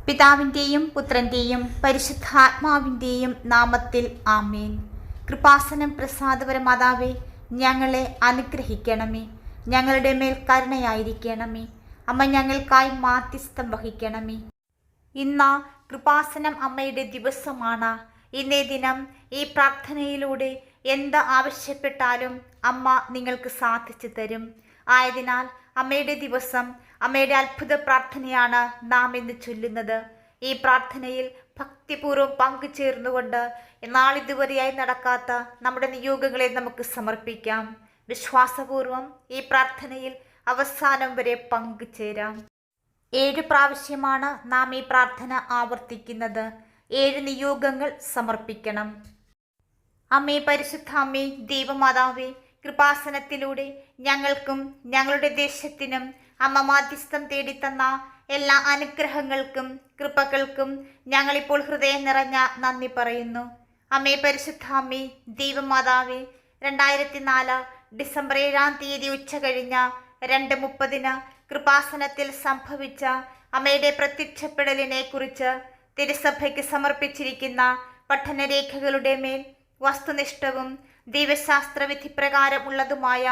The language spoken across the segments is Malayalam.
പിതാവിൻ്റെയും പുത്രൻ്റെയും പരിശുദ്ധാത്മാവിൻ്റെയും നാമത്തിൽ ആമേൻ. കൃപാസനം പ്രസാദപര മാതാവേ, ഞങ്ങളെ അനുഗ്രഹിക്കണമേ. ഞങ്ങളുടെ മേൽ കരുണയായിരിക്കണമേ. അമ്മ ഞങ്ങൾക്കായി മാധ്യസ്ഥം വഹിക്കണമേ. ഇന്ന് കൃപാസനം അമ്മയുടെ ദിവസമാണ്. ഇന്നേ ദിനം ഈ പ്രാർത്ഥനയിലൂടെ എന്ത് ആവശ്യപ്പെട്ടാലും അമ്മ നിങ്ങൾക്ക് സാധിച്ചു തരും. ആയതിനാൽ അമ്മയുടെ ദിവസം, അമ്മയുടെ അത്ഭുത പ്രാർത്ഥനയാണ് നാം ഇന്ന് ചൊല്ലുന്നത്. ഈ പ്രാർത്ഥനയിൽ ഭക്തിപൂർവ്വം പങ്കുചേർന്നുകൊണ്ട് നാളിതുവരെയായി നടക്കാത്ത നമ്മുടെ നിയോഗങ്ങളെ നമുക്ക് സമർപ്പിക്കാം. വിശ്വാസപൂർവം ഈ പ്രാർത്ഥനയിൽ അവസാനം വരെ പങ്കുചേരാം. 7 പ്രാവശ്യമാണ് നാം ഈ പ്രാർത്ഥന ആവർത്തിക്കുന്നത്. 7 നിയോഗങ്ങൾ സമർപ്പിക്കണം. അമ്മേ, പരിശുദ്ധ അമ്മേ, ദൈവമാതാവേ, കൃപാസനത്തിലൂടെ ഞങ്ങൾക്കും ഞങ്ങളുടെ ദേശത്തിനും അമ്മ മാധ്യസ്ഥം തേടിത്തന്ന എല്ലാ അനുഗ്രഹങ്ങൾക്കും കൃപകൾക്കും ഞങ്ങളിപ്പോൾ ഹൃദയം നിറഞ്ഞ നന്ദി പറയുന്നു. അമ്മേ, പരിശുദ്ധ അമ്മേ, ദൈവമാതാവേ, 2004 ഡിസംബർ 7-ാം തീയതി ഉച്ച കഴിഞ്ഞ് 2:30 കൃപാസനത്തിൽ സംഭവിച്ച അമ്മയുടെ പ്രത്യക്ഷപ്പെടലിനെ കുറിച്ച് തിരുസഭയ്ക്ക് സമർപ്പിച്ചിരിക്കുന്ന പഠനരേഖകളുടെ മേൽ വസ്തുനിഷ്ഠവും ദൈവശാസ്ത്ര വിധിപ്രകാരമുള്ളതുമായ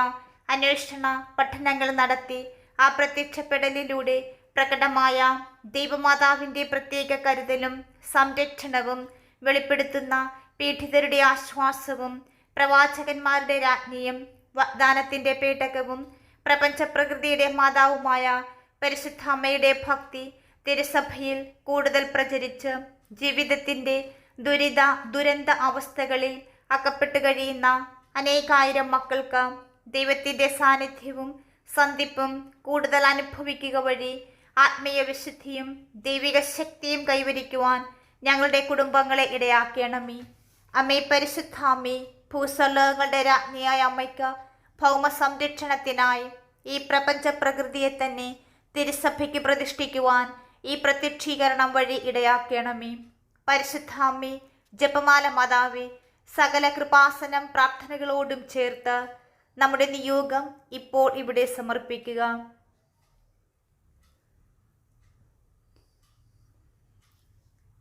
അന്വേഷണ പഠനങ്ങൾ നടത്തി ആ പ്രത്യക്ഷപ്പെടലിലൂടെ പ്രകടമായ ദൈവമാതാവിൻ്റെ പ്രത്യേക കരുതലും സംരക്ഷണവും വെളിപ്പെടുത്തുന്ന പീഡിതരുടെ ആശ്വാസവും പ്രവാചകന്മാരുടെ രാജ്ഞിയും വാഗ്ദാനത്തിൻ്റെ പേടകവും പ്രപഞ്ചപ്രകൃതിയുടെ മാതാവുമായ പരിശുദ്ധ അമ്മയുടെ ഭക്തി തിരുസഭയിൽ കൂടുതൽ പ്രചരിച്ച് ജീവിതത്തിൻ്റെ ദുരന്ത അവസ്ഥകളിൽ അകപ്പെട്ട് കഴിയുന്ന അനേകായിരം മക്കൾക്ക് ദൈവത്തിൻ്റെ സാന്നിധ്യവും സന്ധിപ്പും കൂടുതൽ അനുഭവിക്കുക വഴി ആത്മീയ വിശുദ്ധിയും ദൈവിക ശക്തിയും കൈവരിക്കുവാൻ ഞങ്ങളുടെ കുടുംബങ്ങളെ ഇടയാക്കണമേ. അമ്മേ, പരിശുദ്ധ അമ്മേ, ഭൂസ്വലോകങ്ങളുടെ രാജ്ഞിയായ അമ്മയ്ക്ക് ഭൗമ സംരക്ഷണത്തിനായി ഈ പ്രപഞ്ച പ്രകൃതിയെ തന്നെ തിരുസഭയ്ക്ക് പ്രതിഷ്ഠിക്കുവാൻ ഈ പ്രത്യക്ഷീകരണം വഴി ഇടയാക്കണമേ. പരിശുദ്ധ അമ്മേ, ജപമാല മാതാവേ, സകല കൃപാസനം പ്രാർത്ഥനകളോടും ചേർത്ത് നമ്മുടെ നിയോഗം ഇപ്പോൾ ഇവിടെ സമർപ്പിക്കുക.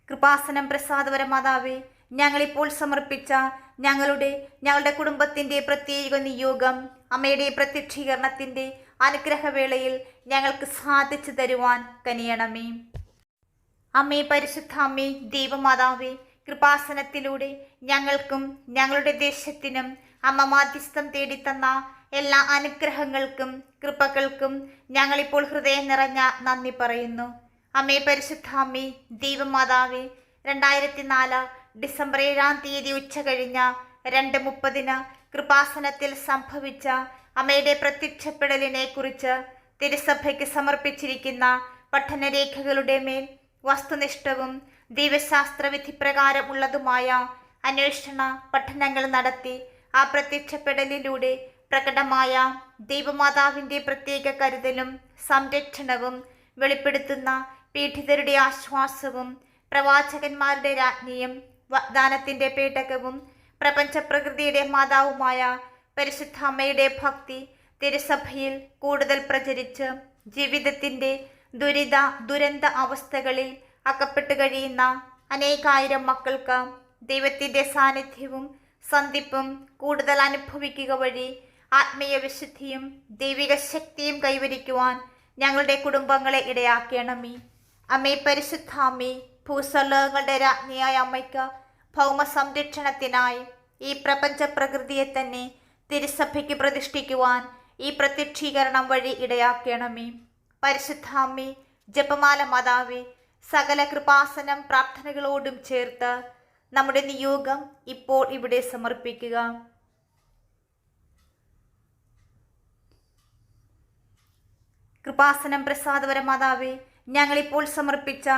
കൃപാസനം പ്രസാദപര മാതാവേ, ഞങ്ങളിപ്പോൾ സമർപ്പിച്ച ഞങ്ങളുടെ കുടുംബത്തിൻ്റെ പ്രത്യേക നിയോഗം അമ്മയുടെ പ്രത്യക്ഷീകരണത്തിൻ്റെ അനുഗ്രഹവേളയിൽ ഞങ്ങൾക്ക് സാധിച്ചു തരുവാൻ കനിയണമേ. അമ്മേ, പരിശുദ്ധ അമ്മേ, ദൈവമാതാവേ, കൃപാസനത്തിലൂടെ ഞങ്ങൾക്കും ഞങ്ങളുടെ ദേശത്തിനും അമ്മ മാധ്യസ്ഥം തേടിത്തന്ന എല്ലാ അനുഗ്രഹങ്ങൾക്കും കൃപകൾക്കും ഞങ്ങളിപ്പോൾ ഹൃദയം നിറഞ്ഞ നന്ദി പറയുന്നു. അമ്മേ, പരിശുദ്ധ അമ്മേ, ദൈവമാതാവേ, 2004 ഡിസംബർ 7-ാം തീയതി ഉച്ച കഴിഞ്ഞ് 2:30 കൃപാസനത്തിൽ സംഭവിച്ച അമ്മയുടെ പ്രത്യക്ഷപ്പെടലിനെ കുറിച്ച് തിരുസഭയ്ക്ക് സമർപ്പിച്ചിരിക്കുന്ന പഠനരേഖകളുടെ മേൽ വസ്തുനിഷ്ഠവും ദൈവശാസ്ത്ര വിധിപ്രകാരമുള്ളതുമായ അന്വേഷണ പഠനങ്ങൾ നടത്തി ആ പ്രത്യക്ഷപ്പെടലിലൂടെ പ്രകടമായ ദൈവമാതാവിൻ്റെ പ്രത്യേക കരുതലും സംരക്ഷണവും വെളിപ്പെടുത്തുന്ന പീഡിതരുടെ ആശ്വാസവും പ്രവാചകന്മാരുടെ രാജ്ഞിയും വാഗ്ദാനത്തിൻ്റെ പേടകവും പ്രപഞ്ചപ്രകൃതിയുടെ മാതാവുമായ പരിശുദ്ധ അമ്മയുടെ ഭക്തി തിരുസഭയിൽ കൂടുതൽ പ്രചരിച്ച് ജീവിതത്തിൻ്റെ ദുരന്ത അവസ്ഥകളിൽ അകപ്പെട്ട് കഴിയുന്ന അനേകായിരം മക്കൾക്ക് ദൈവത്തിൻ്റെ സാന്നിധ്യവും സന്ധിപ്പും കൂടുതൽ അനുഭവിക്കുക വഴി ആത്മീയ വിശുദ്ധിയും ദൈവിക ശക്തിയും കൈവരിക്കുവാൻ ഞങ്ങളുടെ കുടുംബങ്ങളെ ഇടയാക്കണമേ. അമ്മേ, പരിശുദ്ധ അമ്മേ, ഭൂസ്വലോകങ്ങളുടെ രാജ്ഞിയായ അമ്മയ്ക്ക് ഭൗമ സംരക്ഷണത്തിനായി ഈ പ്രപഞ്ച പ്രകൃതിയെ തന്നെ തിരുസഭയ്ക്ക് പ്രതിഷ്ഠിക്കുവാൻ ഈ പ്രത്യക്ഷീകരണം വഴി ഇടയാക്കണമേ. പരിശുദ്ധ അമ്മേ, ജപമാല മാതാവേ, സകല കൃപാസനം പ്രാർത്ഥനകളോടും ചേർത്ത് നമ്മുടെ നിയോഗം ഇപ്പോൾ ഇവിടെ സമർപ്പിക്കുക. കൃപാസനം പ്രസാദപര മാതാവേ, ഞങ്ങളിപ്പോൾ സമർപ്പിച്ച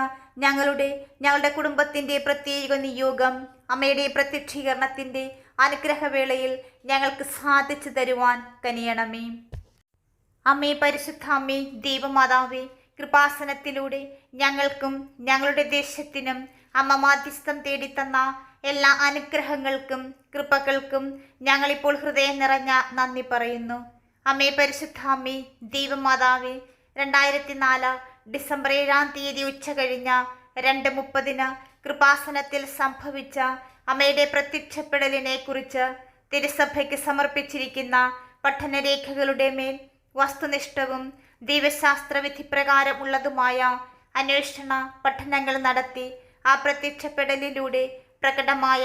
ഞങ്ങളുടെ കുടുംബത്തിൻ്റെ പ്രത്യേക നിയോഗം അമ്മയുടെ പ്രത്യക്ഷീകരണത്തിൻ്റെ അനുഗ്രഹവേളയിൽ ഞങ്ങൾക്ക് സാധിച്ചു തരുവാൻ കനിയണമേ. അമ്മേ, പരിശുദ്ധ അമ്മേ, ദൈവമാതാവേ, കൃപാസനത്തിലൂടെ ഞങ്ങൾക്കും ഞങ്ങളുടെ ദേശത്തിനും അമ്മ മാധ്യസ്ഥം തേടിത്തന്ന എല്ലാ അനുഗ്രഹങ്ങൾക്കും കൃപകൾക്കും ഞങ്ങളിപ്പോൾ ഹൃദയം നിറഞ്ഞ നന്ദി പറയുന്നു. അമ്മേ, പരിശുദ്ധ അമ്മേ, ദൈവമാതാവേ, 2004 ഡിസംബർ 7-ാം തീയതി ഉച്ച കഴിഞ്ഞ് 2:30 കൃപാസനത്തിൽ സംഭവിച്ച അമ്മയുടെ പ്രത്യക്ഷപ്പെടലിനെ കുറിച്ച് തിരുസഭയ്ക്ക് സമർപ്പിച്ചിരിക്കുന്ന പഠനരേഖകളുടെ മേൽ വസ്തുനിഷ്ഠവും ദൈവശാസ്ത്ര വിധിപ്രകാരം ഉള്ളതുമായ അന്വേഷണ പഠനങ്ങൾ നടത്തി ആ പ്രത്യക്ഷപ്പെടലിലൂടെ പ്രകടമായ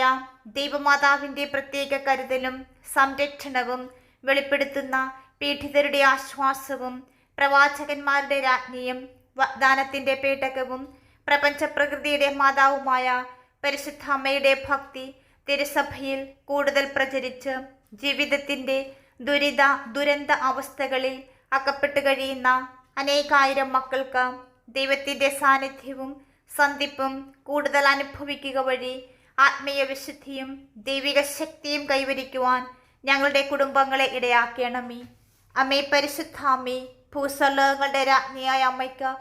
ദൈവമാതാവിൻ്റെ പ്രത്യേക കരുതലും സംരക്ഷണവും വെളിപ്പെടുത്തുന്ന പീഡിതരുടെ ആശ്വാസവും പ്രവാചകന്മാരുടെ രാജ്ഞിയും വാഗ്ദാനത്തിൻ്റെ പേടകവും പ്രപഞ്ചപ്രകൃതിയുടെ മാതാവുമായ പരിശുദ്ധ അമ്മയുടെ ഭക്തി തിരുസഭയിൽ കൂടുതൽ പ്രചരിച്ച് ജീവിതത്തിൻ്റെ ദുരന്ത അവസ്ഥകളിൽ അകപ്പെട്ടു കഴിയുന്ന അനേകായിരം മക്കൾക്ക് ദൈവത്തിൻ്റെ സാന്നിധ്യവും സന്ധിപ്പും കൂടുതൽ അനുഭവിക്കുക വഴി ആത്മീയ വിശുദ്ധിയും ദൈവിക ശക്തിയും കൈവരിക്കുവാൻ ഞങ്ങളുടെ കുടുംബങ്ങളെ ഇടയാക്കണമേ. അമ്മേ പരിശുദ്ധ അമ്മേ, ഭൂസ്വലോകങ്ങളുടെ രാജ്ഞിയായ അമ്മയ്ക്ക്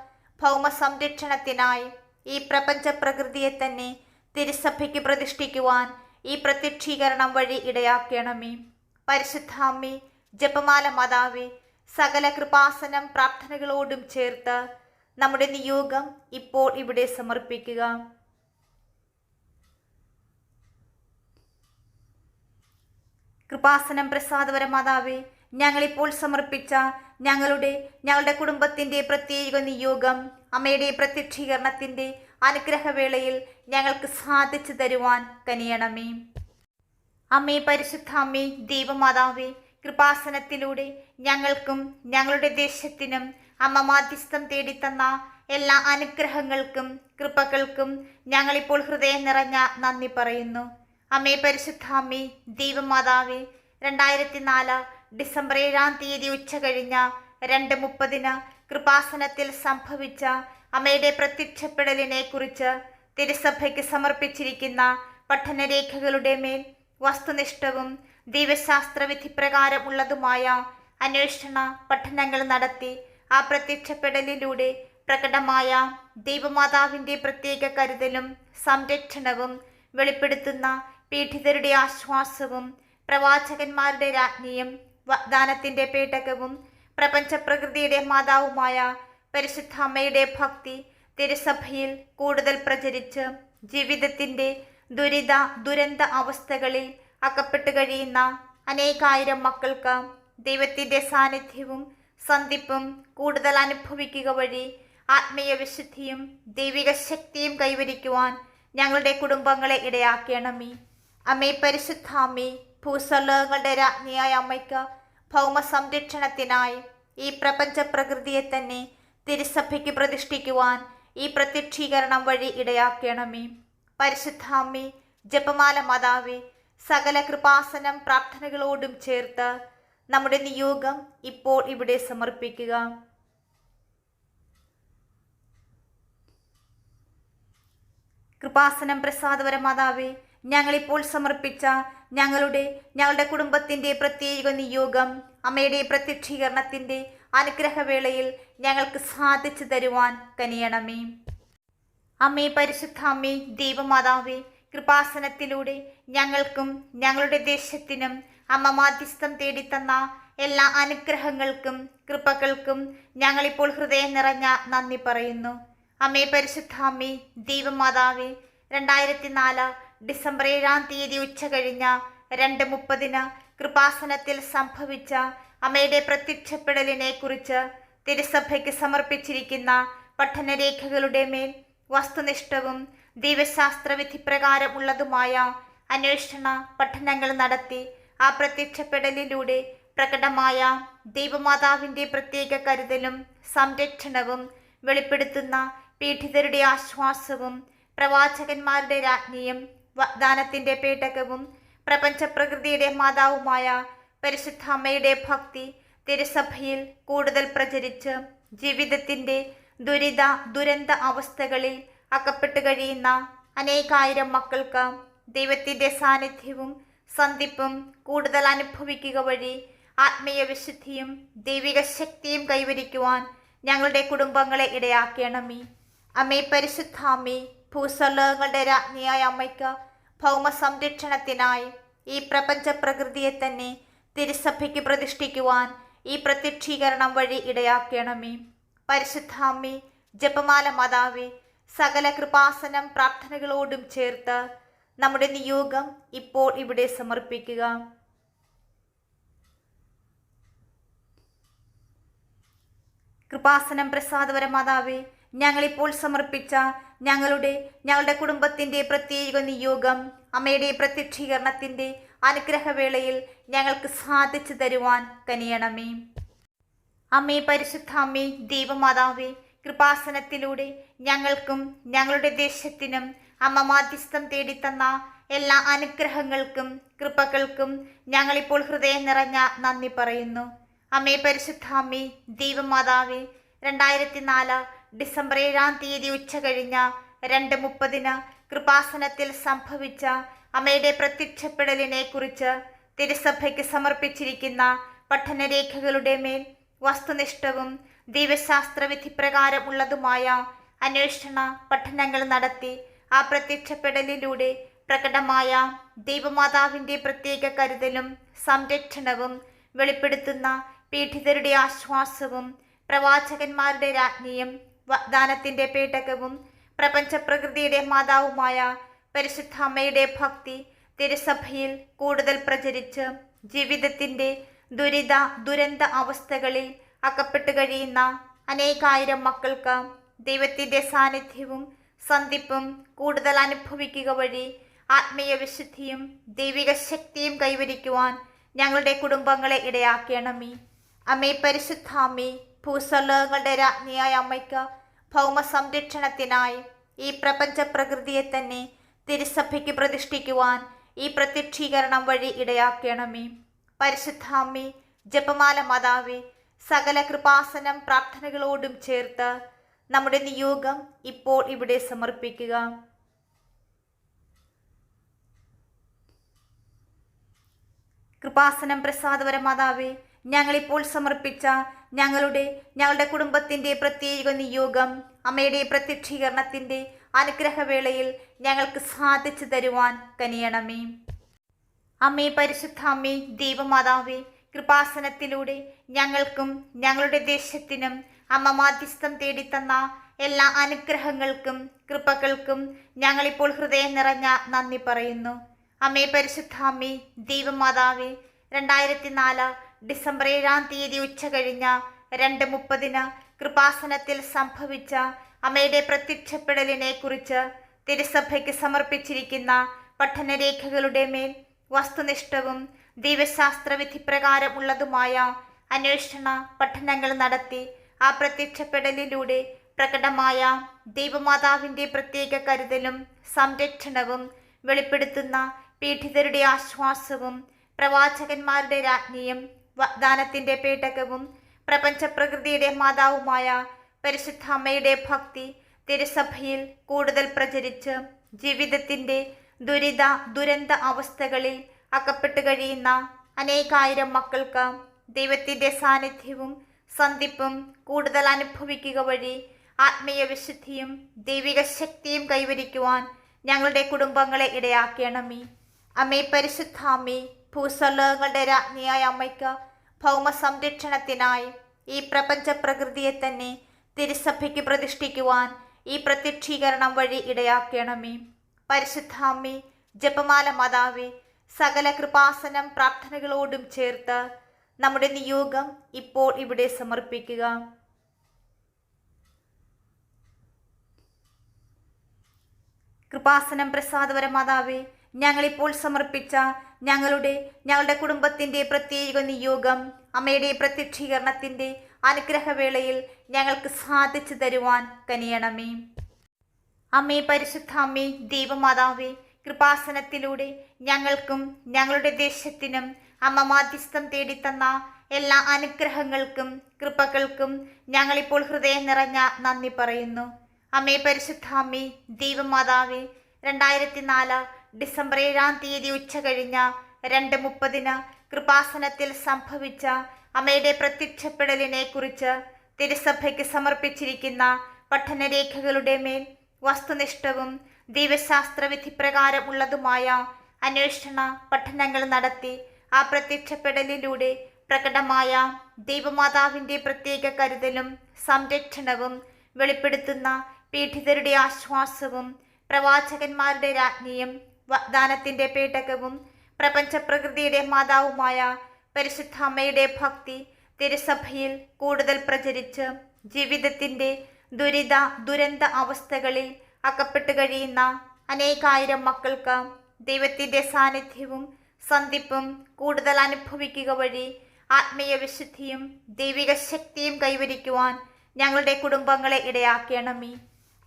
ഭൗമ സംരക്ഷണത്തിനായി ഈ പ്രപഞ്ച പ്രകൃതിയെ തന്നെ തിരുസഭയ്ക്ക് പ്രതിഷ്ഠിക്കുവാൻ ഈ പ്രത്യക്ഷീകരണം വഴി ഇടയാക്കണമേ. പരിശുദ്ധ അമ്മേ, ജപമാല മാതാവേ, സകല കൃപാസനം പ്രാർത്ഥനകളോടും ചേർത്ത് നമ്മുടെ നിയോഗം ഇപ്പോൾ ഇവിടെ സമർപ്പിക്കുക. കൃപാസനം പ്രസാദപര മാതാവേ, ഞങ്ങളിപ്പോൾ സമർപ്പിച്ച ഞങ്ങളുടെ കുടുംബത്തിൻ്റെ പ്രത്യേക നിയോഗം അമ്മയുടെ പ്രത്യക്ഷീകരണത്തിൻ്റെ അനുഗ്രഹവേളയിൽ ഞങ്ങൾക്ക് സാധിച്ചു തരുവാൻ കനിയണമേ. അമ്മേ പരിശുദ്ധ അമ്മേ, ദൈവമാതാവേ, കൃപാസനത്തിലൂടെ ഞങ്ങൾക്കും ഞങ്ങളുടെ ദേശത്തിനും അമ്മ മാധ്യസ്ഥം തേടിത്തന്ന എല്ലാ അനുഗ്രഹങ്ങൾക്കും കൃപകൾക്കും ഞങ്ങളിപ്പോൾ ഹൃദയം നിറഞ്ഞ നന്ദി പറയുന്നു. അമ്മേ പരിശുദ്ധ അമ്മേ, ദൈവമാതാവേ, 2004 ഡിസംബർ 7 ഉച്ച കഴിഞ്ഞ 2:30 കൃപാസനത്തിൽ സംഭവിച്ച അമ്മയുടെ പ്രത്യക്ഷപ്പെടലിനെ കുറിച്ച് തിരുസഭയ്ക്ക് സമർപ്പിച്ചിരിക്കുന്ന പഠനരേഖകളുടെ മേൽ വസ്തുനിഷ്ഠവും ദൈവശാസ്ത്ര വിധിപ്രകാരം ഉള്ളതുമായ അന്വേഷണ പഠനങ്ങൾ നടത്തി ആ പ്രത്യക്ഷപ്പെടലിലൂടെ പ്രകടമായ ദൈവമാതാവിൻ്റെ പ്രത്യേക കരുതലും സംരക്ഷണവും വെളിപ്പെടുത്തുന്ന പീഡിതരുടെ ആശ്വാസവും പ്രവാചകന്മാരുടെ രാജ്ഞിയും വാഗ്ദാനത്തിൻ്റെ പേടകവും പ്രപഞ്ചപ്രകൃതിയുടെ മാതാവുമായ പരിശുദ്ധ അമ്മയുടെ ഭക്തി തിരുസഭയിൽ കൂടുതൽ പ്രചരിച്ച് ജീവിതത്തിൻ്റെ ദുരന്ത അവസ്ഥകളിൽ അകപ്പെട്ടു കഴിയുന്ന അനേകായിരം മക്കൾക്ക് ദൈവത്തിൻ്റെ സാന്നിധ്യവും സന്ധിപ്പും കൂടുതൽ അനുഭവിക്കുക വഴി ആത്മീയ വിശുദ്ധിയും ദൈവിക ശക്തിയും കൈവരിക്കുവാൻ ഞങ്ങളുടെ കുടുംബങ്ങളെ ഇടയാക്കണമേ. അമ്മേ പരിശുദ്ധ അമ്മേ, ഭൂസ്വലോകങ്ങളുടെ രാജ്ഞിയായ അമ്മയ്ക്ക് ഭൗമ സംരക്ഷണത്തിനായി ഈ പ്രപഞ്ച പ്രകൃതിയെ തന്നെ തിരുസഭയ്ക്ക് പ്രതിഷ്ഠിക്കുവാൻ ഈ പ്രത്യക്ഷീകരണം വഴി ഇടയാക്കണമേ. പരിശുദ്ധ അമ്മേ, ജപമാല മാതാവേ, സകല കൃപാസനം പ്രാർത്ഥനകളോടും ചേർത്ത് നമ്മുടെ നിയോഗം ഇപ്പോൾ ഇവിടെ സമർപ്പിക്കുക. കൃപാസനം പ്രസാദപര മാതാവേ, ഞങ്ങളിപ്പോൾ സമർപ്പിച്ച ഞങ്ങളുടെ കുടുംബത്തിൻ്റെ പ്രത്യേക നിയോഗം അമ്മയുടെ പ്രത്യക്ഷീകരണത്തിൻ്റെ അനുഗ്രഹവേളയിൽ ഞങ്ങൾക്ക് സാധിച്ചു തരുവാൻ കനിയണമേ. അമ്മേ പരിശുദ്ധ അമ്മേ, ദൈവമാതാവേ, കൃപാസനത്തിലൂടെ ഞങ്ങൾക്കും ഞങ്ങളുടെ ദേശത്തിനും അമ്മ മാധ്യസ്ഥം തേടിത്തന്ന എല്ലാ അനുഗ്രഹങ്ങൾക്കും കൃപകൾക്കും ഞങ്ങളിപ്പോൾ ഹൃദയം നിറഞ്ഞ നന്ദി പറയുന്നു. അമ്മേ പരിശുദ്ധ അമ്മേ, ദൈവമാതാവേ, 2004 ഡിസംബർ 7 ഉച്ച കഴിഞ്ഞ 2:30 കൃപാസനത്തിൽ സംഭവിച്ച അമ്മയുടെ പ്രത്യക്ഷപ്പെടലിനെ കുറിച്ച് തിരുസഭയ്ക്ക് സമർപ്പിച്ചിരിക്കുന്ന പഠനരേഖകളുടെ മേൽ വസ്തുനിഷ്ഠവും ദൈവശാസ്ത്ര വിധിപ്രകാരം ഉള്ളതുമായ അന്വേഷണ പഠനങ്ങൾ നടത്തി ആ പ്രത്യക്ഷപ്പെടലിലൂടെ പ്രകടമായ ദൈവമാതാവിൻ്റെ പ്രത്യേക കരുതലും സംരക്ഷണവും വെളിപ്പെടുത്തുന്ന പീഡിതരുടെ ആശ്വാസവും പ്രവാചകന്മാരുടെ രാജ്ഞിയും വാഗ്ദാനത്തിൻ്റെ പേടകവും പ്രപഞ്ചപ്രകൃതിയുടെ മാതാവുമായ പരിശുദ്ധ അമ്മയുടെ ഭക്തി തിരുസഭയിൽ കൂടുതൽ പ്രചരിച്ച് ജീവിതത്തിൻ്റെ ദുരന്ത അവസ്ഥകളിൽ അകപ്പെട്ടു കഴിയുന്ന അനേകായിരം മക്കൾക്ക് ദൈവത്തിൻ്റെ സാന്നിധ്യവും സന്ധിപ്പും കൂടുതൽ അനുഭവിക്കുക വഴി ആത്മീയ വിശുദ്ധിയും ദൈവിക ശക്തിയും കൈവരിക്കുവാൻ ഞങ്ങളുടെ കുടുംബങ്ങളെ ഇടയാക്കണമേ. അമ്മേ പരിശുദ്ധ അമ്മേ, ഭൂസ്വലോകങ്ങളുടെ രാജ്ഞിയായ അമ്മയ്ക്ക് ഭൗമ സംരക്ഷണത്തിനായി ഈ പ്രപഞ്ച പ്രകൃതിയെ തന്നെ തിരുസഭയ്ക്ക് പ്രതിഷ്ഠിക്കുവാൻ ഈ പ്രത്യക്ഷീകരണം വഴി ഇടയാക്കണമേ. പരിശുദ്ധ അമ്മേ, ജപമാല മാതാവേ, സകല കൃപാസനം പ്രാർത്ഥനകളോടും ചേർത്ത് നമ്മുടെ നിയോഗം ഇപ്പോൾ ഇവിടെ സമർപ്പിക്കുക. കൃപാസനം പ്രസാദപരമാതാവേ, ഞങ്ങളിപ്പോൾ സമർപ്പിച്ച ഞങ്ങളുടെ കുടുംബത്തിൻ്റെ പ്രത്യേക നിയോഗം അമ്മയുടെ പ്രത്യക്ഷീകരണത്തിൻ്റെ അനുഗ്രഹവേളയിൽ ഞങ്ങൾക്ക് സാധിച്ചു തരുവാൻ കനിയണമേ. അമ്മേ, പരിശുദ്ധ അമ്മേ, ദൈവമാതാവേ, കൃപാസനത്തിലൂടെ ഞങ്ങൾക്കും ഞങ്ങളുടെ ദേശത്തിനും അമ്മ മാധ്യസ്ഥം തേടിത്തന്ന എല്ലാ അനുഗ്രഹങ്ങൾക്കും കൃപകൾക്കും ഞങ്ങളിപ്പോൾ ഹൃദയം നിറഞ്ഞ നന്ദി പറയുന്നു. അമ്മേ, പരിശുദ്ധ അമ്മേ, ദൈവമാതാവേ, 2004 ഡിസംബർ 7 ഉച്ച കഴിഞ്ഞ 2:30 കൃപാസനത്തിൽ സംഭവിച്ച അമ്മയുടെ പ്രത്യക്ഷപ്പെടലിനെ കുറിച്ച് തിരുസഭയ്ക്ക് സമർപ്പിച്ചിരിക്കുന്ന പഠനരേഖകളുടെ മേൽ വസ്തുനിഷ്ഠവും ദൈവശാസ്ത്രവിധി പ്രകാരമുള്ളതുമായ അന്വേഷണ പഠനങ്ങൾ നടത്തി ആ പ്രത്യക്ഷപ്പെടലിലൂടെ പ്രകടമായ ദൈവമാതാവിൻ്റെ പ്രത്യേക കരുതലും സംരക്ഷണവും വെളിപ്പെടുത്തുന്ന പീഡിതരുടെ ആശ്വാസവും പ്രവാചകന്മാരുടെ രാജ്ഞിയും വാഗ്ദാനത്തിൻ്റെ പേടകവും പ്രപഞ്ചപ്രകൃതിയുടെ മാതാവുമായ പരിശുദ്ധ അമ്മയുടെ ഭക്തി തിരുസഭയിൽ കൂടുതൽ പ്രചരിച്ച് ജീവിതത്തിൻ്റെ ദുരന്ത അവസ്ഥകളിൽ അകപ്പെട്ടു കഴിയുന്ന അനേകായിരം മക്കൾക്ക് ദൈവത്തിൻ്റെ സാന്നിധ്യവും സന്ധിപ്പും കൂടുതൽ അനുഭവിക്കുക വഴി ആത്മീയ വിശുദ്ധിയും ദൈവിക ശക്തിയും കൈവരിക്കുവാൻ ഞങ്ങളുടെ കുടുംബങ്ങളെ ഇടയാക്കണമേ. അമ്മേ, പരിശുദ്ധ അമ്മേ, ഭൂസ്വലോകങ്ങളുടെ രാജ്ഞിയായ അമ്മയ്ക്ക് ഭൗമ സംരക്ഷണത്തിനായി ഈ പ്രപഞ്ച പ്രകൃതിയെ തന്നെ തിരുസഭയ്ക്ക് പ്രതിഷ്ഠിക്കുവാൻ ഈ പ്രത്യക്ഷീകരണം വഴി ഇടയാക്കണമേ. പരിശുദ്ധ അമ്മേ, ജപമാല മാതാവേ, സകല കൃപാസനം പ്രാർത്ഥനകളോടും ചേർത്ത് നമ്മുടെ നിയോഗം ഇപ്പോൾ ഇവിടെ സമർപ്പിക്കുക. കൃപാസനം പ്രസാദപരമാതാവേ, ഞങ്ങളിപ്പോൾ സമർപ്പിച്ച ഞങ്ങളുടെ കുടുംബത്തിൻ്റെ പ്രത്യേക നിയോഗം അമ്മയുടെ പ്രത്യക്ഷീകരണത്തിൻ്റെ അനുഗ്രഹവേളയിൽ ഞങ്ങൾക്ക് സാധിച്ചു തരുവാൻ കനിയണമേ. അമ്മേ, പരിശുദ്ധ അമ്മേ, ദൈവമാതാവേ, കൃപാസനത്തിലൂടെ ഞങ്ങൾക്കും ഞങ്ങളുടെ ദേശത്തിനും അമ്മ മാധ്യസ്ഥം തേടിത്തന്ന എല്ലാ അനുഗ്രഹങ്ങൾക്കും കൃപകൾക്കും ഞങ്ങളിപ്പോൾ ഹൃദയം നിറഞ്ഞ നന്ദി പറയുന്നു. അമ്മേ, പരിശുദ്ധ അമ്മേ, ദൈവമാതാവേ, 2004 ഡിസംബർ 7 ഉച്ച കഴിഞ്ഞ 2:30 കൃപാസനത്തിൽ സംഭവിച്ച അമ്മയുടെ പ്രത്യക്ഷപ്പെടലിനെ കുറിച്ച് തിരുസഭയ്ക്ക് സമർപ്പിച്ചിരിക്കുന്ന പഠനരേഖകളുടെ മേൽ വസ്തുനിഷ്ഠവും ദൈവശാസ്ത്രവിധി പ്രകാരമുള്ളതുമായ അന്വേഷണ പഠനങ്ങൾ നടത്തി ആ പ്രത്യക്ഷപ്പെടലിലൂടെ പ്രകടമായ ദൈവമാതാവിൻ്റെ പ്രത്യേക കരുതലും സംരക്ഷണവും വെളിപ്പെടുത്തുന്ന പീഡിതരുടെ ആശ്വാസവും പ്രവാചകന്മാരുടെ രാജ്ഞിയും വാഗ്ദാനത്തിൻ്റെ പേടകവും പ്രപഞ്ചപ്രകൃതിയുടെ മാതാവുമായ പരിശുദ്ധ അമ്മയുടെ ഭക്തി തിരുസഭയിൽ കൂടുതൽ പ്രചരിച്ച് ജീവിതത്തിൻ്റെ ദുരന്ത അവസ്ഥകളിൽ അകപ്പെട്ടു കഴിയുന്ന അനേകായിരം മക്കൾക്ക് ദൈവത്തിൻ്റെ സാന്നിധ്യവും സന്ധിപ്പും കൂടുതൽ അനുഭവിക്കുക വഴി ആത്മീയ വിശുദ്ധിയും ദൈവിക ശക്തിയും കൈവരിക്കുവാൻ ഞങ്ങളുടെ കുടുംബങ്ങളെ ഇടയാക്കണമേ. അമ്മേ, പരിശുദ്ധ അമ്മേ, ഭൂസ്വലോകങ്ങളുടെ രാജ്ഞിയായ അമ്മയ്ക്ക് ഭൗമ സംരക്ഷണത്തിനായി ഈ പ്രപഞ്ച പ്രകൃതിയെ തന്നെ തിരുസഭയ്ക്ക് പ്രതിഷ്ഠിക്കുവാൻ ഈ പ്രത്യക്ഷീകരണം വഴി ഇടയാക്കണമേ. പരിശുദ്ധ അമ്മേ, ജപമാല മാതാവേ, സകല കൃപാസനം പ്രാർത്ഥനകളോടും ചേർത്ത് നമ്മുടെ നിയോഗം ഇപ്പോൾ ഇവിടെ സമർപ്പിക്കുക. കൃപാസനം പ്രസാദപരമാതാവേ, ഞങ്ങളിപ്പോൾ സമർപ്പിച്ച ഞങ്ങളുടെ കുടുംബത്തിൻ്റെ പ്രത്യേക നിയോഗം അമ്മയുടെ പ്രത്യക്ഷീകരണത്തിൻ്റെ അനുഗ്രഹവേളയിൽ ഞങ്ങൾക്ക് സാധിച്ചു തരുവാൻ കനിയണമേ. അമ്മേ, പരിശുദ്ധ അമ്മേ, ദൈവമാതാവേ, കൃപാസനത്തിലൂടെ ഞങ്ങൾക്കും ഞങ്ങളുടെ ദേശത്തിനും അമ്മ മാധ്യസ്ഥം തേടിത്തന്ന എല്ലാ അനുഗ്രഹങ്ങൾക്കും കൃപകൾക്കും ഞങ്ങളിപ്പോൾ ഹൃദയം നിറഞ്ഞ നന്ദി പറയുന്നു. അമ്മേ, പരിശുദ്ധ അമ്മേ, ദൈവമാതാവേ, 2004 ഡിസംബർ 7 ഉച്ച കഴിഞ്ഞ 2:30 കൃപാസനത്തിൽ സംഭവിച്ച അമ്മയുടെ പ്രത്യക്ഷപ്പെടലിനെ കുറിച്ച് തിരുസഭയ്ക്ക് സമർപ്പിച്ചിരിക്കുന്ന പഠനരേഖകളുടെ മേൽ വസ്തുനിഷ്ഠവും ദൈവശാസ്ത്രവിധി പ്രകാരമുള്ളതുമായ അന്വേഷണ പഠനങ്ങൾ നടത്തി ആ പ്രത്യക്ഷപ്പെടലിലൂടെ പ്രകടമായ ദൈവമാതാവിൻ്റെ പ്രത്യേക കരുതലും സംരക്ഷണവും വെളിപ്പെടുത്തുന്ന പീഡിതരുടെ ആശ്വാസവും പ്രവാചകന്മാരുടെ രാജ്ഞിയും വാഗ്ദാനത്തിന്റെ പേടകവും പ്രപഞ്ചപ്രകൃതിയുടെ മാതാവുമായ പരിശുദ്ധ അമ്മയുടെ ഭക്തി തിരുസഭയിൽ കൂടുതൽ പ്രചരിച്ച് ജീവിതത്തിന്റെ ദുരന്ത അവസ്ഥകളിൽ അകപ്പെട്ടു കഴിയുന്ന അനേകായിരം മക്കൾക്ക് ദൈവത്തിന്റെ സാന്നിധ്യവും സന്ധിപ്പും കൂടുതൽ അനുഭവിക്കുക വഴി ആത്മീയ വിശുദ്ധിയും ദൈവിക ശക്തിയും കൈവരിക്കുവാൻ ഞങ്ങളുടെ കുടുംബങ്ങളെ ഇടയാക്കണമേ.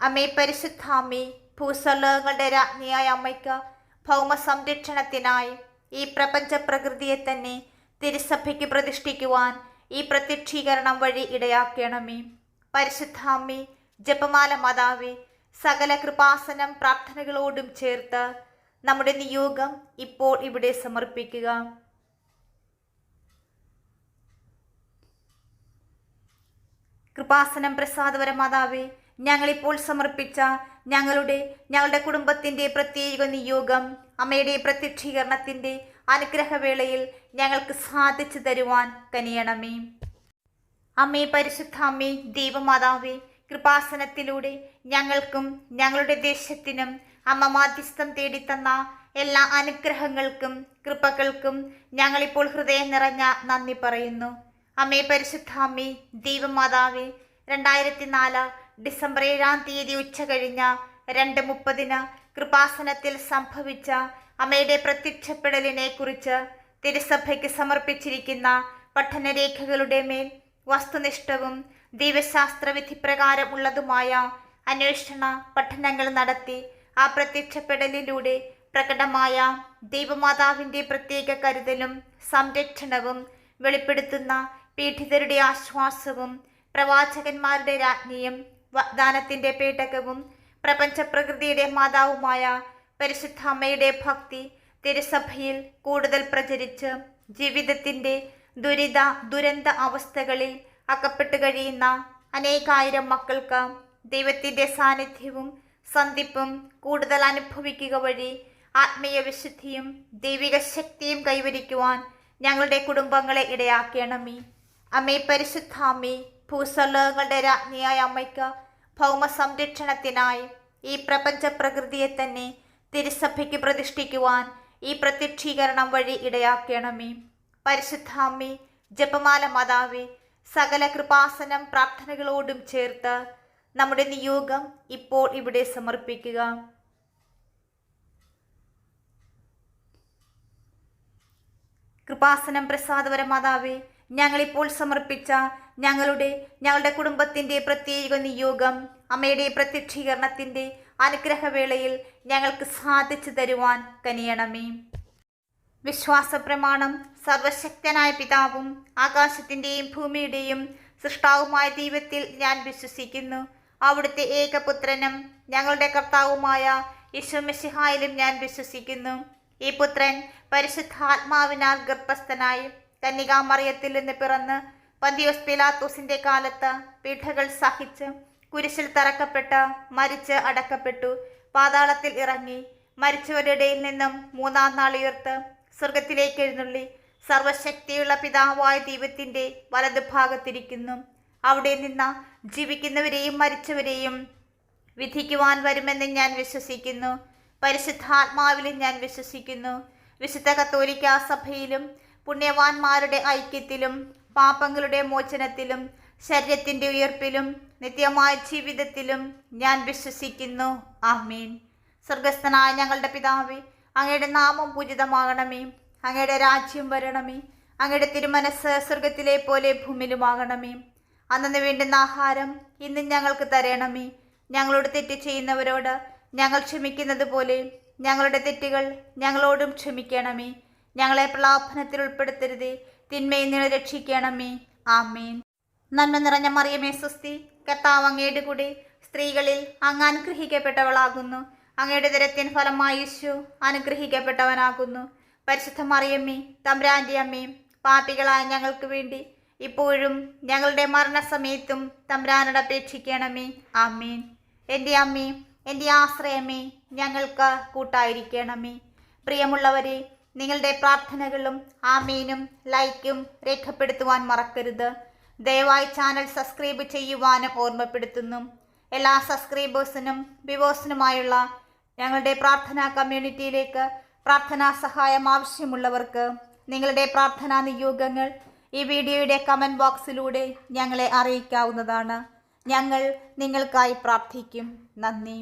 അമ്മേ പരിശുദ്ധ അമ്മേ, ഭൂസ്വലോകങ്ങളുടെ രാജ്ഞിയായ അമ്മയ്ക്ക് ഭൗമ സംരക്ഷണത്തിനായി ഈ പ്രപഞ്ച പ്രകൃതിയെ തന്നെ തിരുസഭയ്ക്ക് പ്രതിഷ്ഠിക്കുവാൻ ഈ പ്രത്യക്ഷീകരണം വഴി ഇടയാക്കണമേ. പരിശുദ്ധ അമ്മേ, ജപമാല മാതാവേ, സകല കൃപാസനം പ്രാർത്ഥനകളോടും ചേർത്ത് നമ്മുടെ നിയോഗം ഇപ്പോൾ ഇവിടെ സമർപ്പിക്കുക. കൃപാസനം പ്രസാദപര മാതാവേ, ഞങ്ങളിപ്പോൾ സമർപ്പിച്ച ഞങ്ങളുടെ കുടുംബത്തിന്റെ പ്രത്യേക നിയോഗം അമ്മയുടെ പ്രത്യക്ഷീകരണത്തിന്റെ അനുഗ്രഹവേളയിൽ ഞങ്ങൾക്ക് സാധിച്ചു തരുവാൻ കനിയണമേ. അമ്മേ പരിശുദ്ധ അമ്മേ, ദൈവമാതാവേ, കൃപാസനത്തിലൂടെ ഞങ്ങൾക്കും ഞങ്ങളുടെ ദേശത്തിനും അമ്മ മാധ്യസ്ഥം തേടിത്തന്ന എല്ലാ അനുഗ്രഹങ്ങൾക്കും കൃപകൾക്കും ഞങ്ങളിപ്പോൾ ഹൃദയം നിറഞ്ഞ നന്ദി പറയുന്നു. അമ്മേ പരിശുദ്ധ അമ്മേ, ദൈവമാതാവേ, 2004 ഡിസംബർ 7-ാം തീയതി ഉച്ച കഴിഞ്ഞ് 2:30 കൃപാസനത്തിൽ സംഭവിച്ച അമ്മയുടെ പ്രത്യക്ഷപ്പെടലിനെ കുറിച്ച് തിരുസഭയ്ക്ക് സമർപ്പിച്ചിരിക്കുന്ന പഠനരേഖകളുടെ മേൽ വസ്തുനിഷ്ഠവും ദൈവശാസ്ത്ര വിധിപ്രകാരം ഉള്ളതുമായ അന്വേഷണ പഠനങ്ങൾ നടത്തി ആ പ്രത്യക്ഷപ്പെടലിലൂടെ പ്രകടമായ ദൈവമാതാവിൻ്റെ പ്രത്യേക കരുതലും സംരക്ഷണവും വെളിപ്പെടുത്തുന്ന പീഡിതരുടെ ആശ്വാസവും പ്രവാചകന്മാരുടെ രാജ്ഞിയും വാഗ്ദാനത്തിന്റെ പേടകവും പ്രപഞ്ചപ്രകൃതിയുടെ മാതാവുമായ പരിശുദ്ധ അമ്മയുടെ ഭക്തി തിരുസഭയിൽ കൂടുതൽ പ്രചരിച്ച് ജീവിതത്തിന്റെ ദുരന്ത അവസ്ഥകളിൽ അകപ്പെട്ടു കഴിയുന്ന അനേകായിരം മക്കൾക്ക് ദൈവത്തിന്റെ സാന്നിധ്യവും സന്ധിപ്പും കൂടുതൽ അനുഭവിക്കുക വഴി ആത്മീയ വിശുദ്ധിയും ദൈവിക ശക്തിയും കൈവരിക്കുവാൻ ഞങ്ങളുടെ കുടുംബങ്ങളെ ഇടയാക്കണമേ. അമ്മേ പരിശുദ്ധ അമ്മേ, ഭൂസ്വലോകങ്ങളുടെ രാജ്ഞിയായ അമ്മയ്ക്ക് ഭൗമ സംരക്ഷണത്തിനായി ഈ പ്രപഞ്ച പ്രകൃതിയെ തന്നെ തിരുസഭയ്ക്ക് പ്രതിഷ്ഠിക്കുവാൻ ഈ പ്രത്യക്ഷീകരണം വഴി ഇടയാക്കണമേ. പരിശുദ്ധ അമ്മേ, ജപമാല മാതാവേ, സകല കൃപാസനം പ്രാർത്ഥനകളോടും ചേർത്ത് നമ്മുടെ നിയോഗം ഇപ്പോൾ ഇവിടെ സമർപ്പിക്കുക. കൃപാസനം പ്രസാദപര മാതാവേ, ഞങ്ങളിപ്പോൾ സമർപ്പിച്ച ഞങ്ങളുടെ കുടുംബത്തിന്റെ പ്രത്യേക നിയോഗം അമ്മയുടെ പ്രത്യക്ഷീകരണത്തിന്റെ അനുഗ്രഹവേളയിൽ ഞങ്ങൾക്ക് സാധിച്ചു തരുവാൻ കനിയണമേ. വിശ്വാസ പ്രമാണം. സർവശക്തനായ പിതാവും ആകാശത്തിൻ്റെയും ഭൂമിയുടെയും സൃഷ്ടാവുമായ ദൈവത്തിൽ ഞാൻ വിശ്വസിക്കുന്നു. അവിടുത്തെ ഏകപുത്രനും ഞങ്ങളുടെ കർത്താവുമായ യേശു മിശിഹായിലും ഞാൻ വിശ്വസിക്കുന്നു. ഈ പുത്രൻ പരിശുദ്ധാത്മാവിനാൽ ഗർഭസ്ഥനായി കന്യകാമറിയത്തിൽ നിന്ന് പിറന്ന് പന്തിയോസ് പീലാത്തോസിന്റെ കാലത്ത് പീഡകൾ സഹിച്ച് കുരിശിൽ തറക്കപ്പെട്ട് മരിച്ച് അടക്കപ്പെട്ടു, പാതാളത്തിൽ ഇറങ്ങി, മരിച്ചവരുടെ ഇടയിൽ നിന്നും 3-ാം നാൾ ഉയർത്ത് സ്വർഗത്തിലേക്ക് എഴുന്നള്ളി സർവശക്തിയുള്ള പിതാവായ ദൈവത്തിന്റെ വലതുഭാഗത്തിരിക്കുന്നു. അവിടെ നിന്ന് ജീവിക്കുന്നവരെയും മരിച്ചവരെയും വിധിക്കുവാൻ വരുമെന്ന് ഞാൻ വിശ്വസിക്കുന്നു. പരിശുദ്ധാത്മാവിലും ഞാൻ വിശ്വസിക്കുന്നു. വിശുദ്ധ കത്തോലിക്കാ സഭയിലും പുണ്യവാന്മാരുടെ ഐക്യത്തിലും പാപങ്ങളുടെ മോചനത്തിലും ശരീരത്തിന്റെ ഉയർപ്പിലും നിത്യമായ ജീവിതത്തിലും ഞാൻ വിശ്വസിക്കുന്നു. ആമേൻ. സ്വർഗസ്ഥനായ ഞങ്ങളുടെ പിതാവേ, അങ്ങയുടെ നാമം പൂജിതമാകണമേ. അങ്ങയുടെ രാജ്യം വരണമേ. അങ്ങയുടെ തിരുമനസ് സ്വർഗത്തിലെ പോലെ ഭൂമിയിലുമാകണമേ. അന്നു വേണ്ടുന്ന ആഹാരം ഇന്ന് ഞങ്ങൾക്ക് തരണമേ. ഞങ്ങളോട് തെറ്റ് ചെയ്യുന്നവരോട് ഞങ്ങൾ ക്ഷമിക്കുന്നത് പോലെ ഞങ്ങളുടെ തെറ്റുകൾ ഞങ്ങളോടും ക്ഷമിക്കണമേ. ഞങ്ങളെ പ്രലോഭനത്തിൽ ഉൾപ്പെടുത്തരുതേ, തിന്മയിൽ നിന്ന് രക്ഷിക്കണമേ. ആമേൻ. നന്മ നിറഞ്ഞ മറിയമേ സ്വസ്തി, കർത്താവ് അങ്ങയുടെ കൂടെ സ്ത്രീകളിൽ അങ്ങ് അനുഗ്രഹിക്കപ്പെട്ടവളാകുന്നു. അങ്ങയുടെ ദരത്തിൻ ഫലമായി യേശു അനുഗ്രഹിക്കപ്പെട്ടവനാകുന്നു. പരിശുദ്ധ മറിയമ്മേ, തമ്പുരാന്റെ അമ്മയും പാപികളായ ഞങ്ങൾക്ക് വേണ്ടി ഇപ്പോഴും ഞങ്ങളുടെ മരണസമയത്തും തമ്പുരാനോട് അപേക്ഷിക്കണമേ. ആമേൻ. എൻ്റെ അമ്മേ, എൻ്റെ ആശ്രയമേ, ഞങ്ങൾക്ക് കൂട്ടായിരിക്കണമേ. പ്രിയമുള്ളവരെ, നിങ്ങളുടെ പ്രാർത്ഥനകളും ആമേനും ലൈക്കും രേഖപ്പെടുത്തുവാൻ മറക്കരുത്. ദയവായി ചാനൽ സബ്സ്ക്രൈബ് ചെയ്യുവാനും ഓർമ്മപ്പെടുത്തുന്നു. എല്ലാ സബ്സ്ക്രൈബേഴ്സിനും വ്യൂവേഴ്സിനുമായുള്ള ഞങ്ങളുടെ പ്രാർത്ഥനാ കമ്മ്യൂണിറ്റിയിലേക്ക് പ്രാർത്ഥനാ സഹായം ആവശ്യമുള്ളവർക്ക് നിങ്ങളുടെ പ്രാർത്ഥനാ നിയോഗങ്ങൾ ഈ വീഡിയോയുടെ കമൻറ്റ് ബോക്സിലൂടെ ഞങ്ങളെ അറിയിക്കാവുന്നതാണ്. ഞങ്ങൾ നിങ്ങൾക്കായി പ്രാർത്ഥിക്കും. നന്ദി.